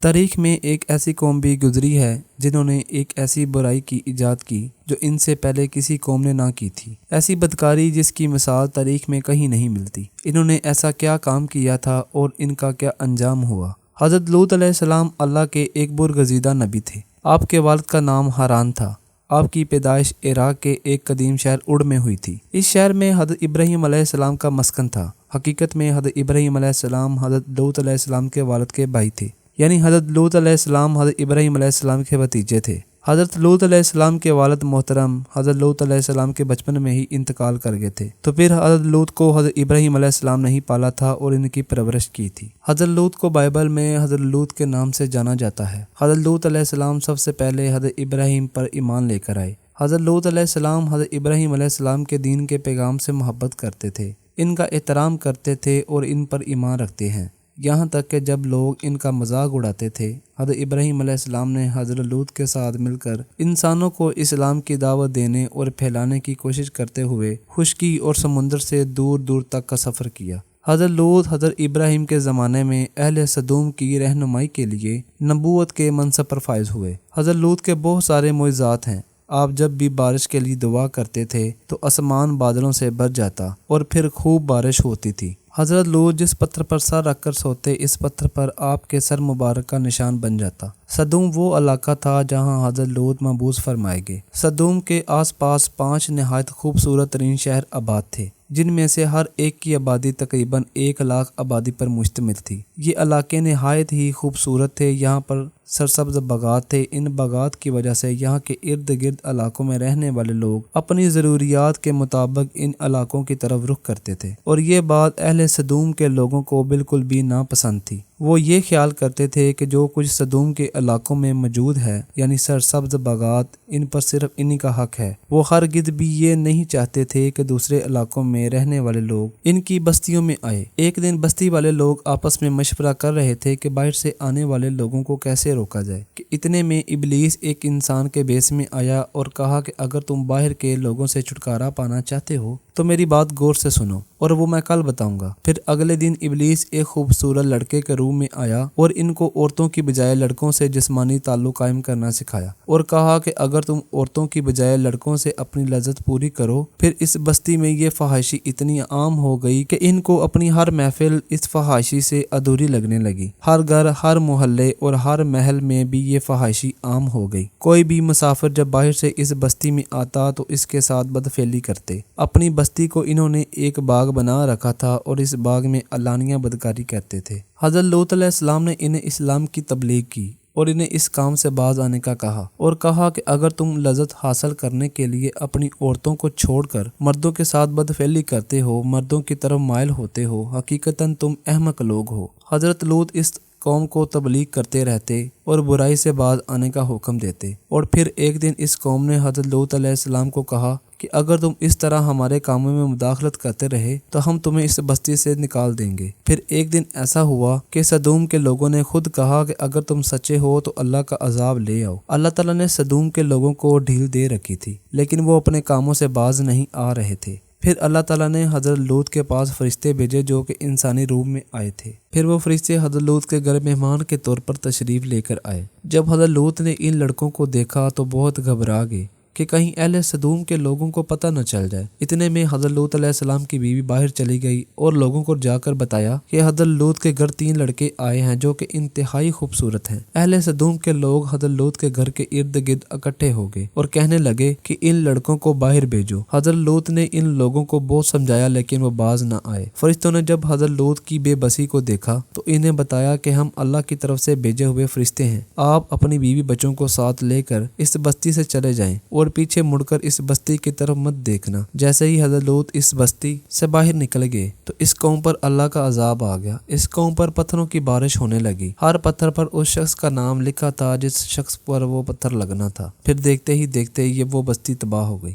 تاریخ میں ایک ایسی قوم بھی گزری ہے جنہوں نے ایک ایسی برائی کی ایجاد کی جو ان سے پہلے کسی قوم نے نہ کی تھی، ایسی بدکاری جس کی مثال تاریخ میں کہیں نہیں ملتی۔ انہوں نے ایسا کیا کام کیا تھا اور ان کا کیا انجام ہوا؟ حضرت لوط علیہ السلام اللہ کے ایک برگزیدہ نبی تھے۔ آپ کے والد کا نام حاران تھا۔ آپ کی پیدائش عراق کے ایک قدیم شہر اڑ میں ہوئی تھی۔ اس شہر میں حضرت ابراہیم علیہ السلام کا مسکن تھا۔ حقیقت میں حضرت ابراہیم علیہ السلام حضرت لوط علیہ السلام کے والد کے بھائی تھے، یعنی حضرت لوط علیہ السلام حضرت ابراہیم علیہ السلام کے بھتیجے تھے۔ حضرت لوط علیہ السلام کے والد محترم حضرت لوط علیہ السلام کے بچپن میں ہی انتقال کر گئے تھے، تو پھر حضرت لوط کو حضرت ابراہیم علیہ السلام نے ہی پالا تھا اور ان کی پرورش کی تھی۔ حضرت لوط کو بائبل میں حضرت لوط کے نام سے جانا جاتا ہے۔ حضرت لوط علیہ السلام سب سے پہلے حضرت ابراہیم پر ایمان لے کر آئے۔ حضرت لوط علیہ السلام حضرت ابراہیم علیہ السلام کے دین کے پیغام سے محبت کرتے تھے، ان کا احترام کرتے تھے اور ان پر ایمان رکھتے ہیں، یہاں تک کہ جب لوگ ان کا مذاق اڑاتے تھے، حضرت ابراہیم علیہ السلام نے حضرت لوط کے ساتھ مل کر انسانوں کو اسلام کی دعوت دینے اور پھیلانے کی کوشش کرتے ہوئے خشکی اور سمندر سے دور دور تک کا سفر کیا۔ حضرت لوط حضرت ابراہیم کے زمانے میں اہل سدوم کی رہنمائی کے لیے نبوت کے منصب پر فائز ہوئے۔ حضرت لوط کے بہت سارے معجزات ہیں۔ آپ جب بھی بارش کے لیے دعا کرتے تھے تو آسمان بادلوں سے بھر جاتا اور پھر خوب بارش ہوتی تھی۔ حضرت لوط جس پتھر پر سر رکھ کر سوتے، اس پتھر پر آپ کے سر مبارک کا نشان بن جاتا۔ سدوم وہ علاقہ تھا جہاں حضرت لوط مبعوث فرمائے گئے۔ سدوم کے آس پاس 5 نہایت خوبصورت ترین شہر آباد تھے، جن میں سے ہر ایک کی آبادی تقریباً 1 لاکھ آبادی پر مشتمل تھی۔ یہ علاقے نہایت ہی خوبصورت تھے، یہاں پر سرسبز باغات تھے۔ ان باغات کی وجہ سے یہاں کے ارد گرد علاقوں میں رہنے والے لوگ اپنی ضروریات کے مطابق ان علاقوں کی طرف رخ کرتے تھے، اور یہ بات اہل سدوم کے لوگوں کو بالکل بھی ناپسند تھی۔ وہ یہ خیال کرتے تھے کہ جو کچھ سدوم کے علاقوں میں موجود ہے، یعنی سرسبز باغات، ان پر صرف انہی کا حق ہے۔ وہ ہرگز بھی یہ نہیں چاہتے تھے کہ دوسرے علاقوں میں رہنے والے لوگ ان کی بستیوں میں آئے۔ ایک دن بستی والے لوگ آپس میں مشورہ کر رہے تھے کہ باہر سے آنے والے لوگوں کو کیسے روکا جائے، کہ اتنے میں ابلیس ایک انسان کے بیس میں آیا اور کہا کہ اگر تم باہر کے لوگوں سے چھٹکارا پانا چاہتے ہو تو میری بات غور سے سنو، اور وہ میں کل بتاؤں گا۔ پھر اگلے دن ابلیس ایک خوبصورت لڑکے کے روپ میں آیا اور ان کو عورتوں کی بجائے لڑکوں سے جسمانی تعلق قائم کرنا سکھایا، اور کہا کہ اگر تم عورتوں کی بجائے لڑکوں سے اپنی لذت پوری کرو۔ پھر اس بستی میں یہ فحاشی اتنی عام ہو گئی کہ ان کو اپنی ہر محفل اس فحاشی سے ادھوری لگنے لگی۔ ہر گھر، ہر محلے اور ہر محل میں بھی یہ فحاشی عام ہو گئی۔ کوئی بھی مسافر جب باہر سے اس بستی میں آتا تو اس کے ساتھ بدفعلی کرتے۔ اپنی بستی کو انہوں نے ایک باغ بنا رکھا تھا اور اس باغ میں علانیہ بدکاری کرتے تھے۔ حضرت لوط علیہ السلام نے انہیں اسلام کی تبلیغ کی اور انہیں اس کام سے باز آنے کا کہا، اور کہا کہ اگر تم لذت حاصل کرنے کے لیے اپنی عورتوں کو چھوڑ کر مردوں کے ساتھ بدفعلی کرتے ہو، مردوں کی طرف مائل ہوتے ہو، حقیقتاً تم احمق لوگ ہو۔ حضرت لوط اس قوم کو تبلیغ کرتے رہتے اور برائی سے باز آنے کا حکم دیتے، اور پھر ایک دن اس قوم نے حضرت لوط علیہ السلام کو کہا کہ اگر تم اس طرح ہمارے کاموں میں مداخلت کرتے رہے تو ہم تمہیں اس بستی سے نکال دیں گے۔ پھر ایک دن ایسا ہوا کہ سدوم کے لوگوں نے خود کہا کہ اگر تم سچے ہو تو اللہ کا عذاب لے آؤ۔ اللہ تعالیٰ نے سدوم کے لوگوں کو ڈھیل دے رکھی تھی، لیکن وہ اپنے کاموں سے باز نہیں آ رہے تھے۔ پھر اللہ تعالیٰ نے حضرت لوط کے پاس فرشتے بھیجے جو کہ انسانی روپ میں آئے تھے۔ پھر وہ فرشتے حضرت لوط کے گھر مہمان کے طور پر تشریف لے کر آئے۔ جب حضرت لوط نے ان لڑکوں کو دیکھا تو بہت گھبرا گئے کہ کہیں اہل سدوم کے لوگوں کو پتہ نہ چل جائے۔ اتنے میں حضرت لوط علیہ السلام کی بیوی باہر چلی گئی اور لوگوں کو جا کر بتایا کہ حضرت لوط کے گھر 3 لڑکے آئے ہیں جو کہ انتہائی خوبصورت ہیں۔ اہل سدوم کے لوگ حضرت لوط کے گھر کے ارد گرد اکٹھے ہو گئے اور کہنے لگے کہ ان لڑکوں کو باہر بھیجو۔ حضرت لوط نے ان لوگوں کو بہت سمجھایا لیکن وہ باز نہ آئے۔ فرشتوں نے جب حضرت لوط کی بے بسی کو دیکھا تو انہیں بتایا کہ ہم اللہ کی طرف سے بھیجے ہوئے فرشتے ہیں، آپ اپنی بیوی بچوں کو ساتھ لے کر اس بستی سے چلے جائیں اور پیچھے مڑ کر اس بستی کی طرف مت دیکھنا۔ جیسے ہی حضرت لوط اس بستی سے باہر نکل گئے تو اس قوم پر اللہ کا عذاب آ گیا۔ اس قوم پر پتھروں کی بارش ہونے لگی۔ ہر پتھر پر اس شخص کا نام لکھا تھا جس شخص پر وہ پتھر لگنا تھا۔ پھر دیکھتے ہی دیکھتے یہ وہ بستی تباہ ہو گئی۔